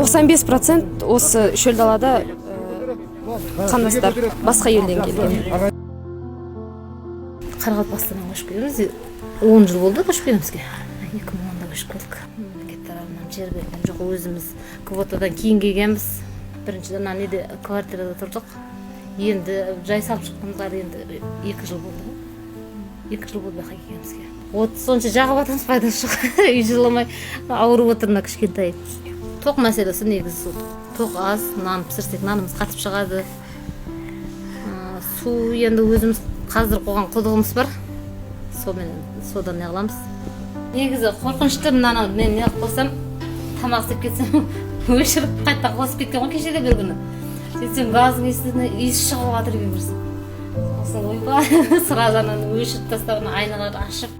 95% осы шөл далада қандастар басқа елден келген. Қарақалпақстаннан көшіп келгенбіз. 10 жыл болды көшіп келгенімізге. 2010-да көшіп келдік. Мемлекет тарапынан жер берген жоқ, өзіміз квотадан кейін келгенбіз. Біріншіден неде квартирада тұрдық. Енді жай салып шыққанымызға енді 2 жыл болды. 2 жыл болды бақай келгенімізге. От сонша жағып атамыз, пайдасы жоқ. Үй жыламай ауырып отыр мына кішкентай. Тоқ мәселесі негізі сол. Тоқ аз, нан пісірсек нанымыз қатып шығады. Су енді өзіміз қазір қойған құдығымыз бар. Содан не қыламыз. Негізі қорқынышты мынаны не қылып қойсам, тамақ істеп кетсем, өшіріп қайта қосып кеткен ғой кешеде бір күні. Сөйтсем газдың иісі шығып жатыр екен бірсін. Сосын ойбай, сразу өшіріп тастап айналарды ашып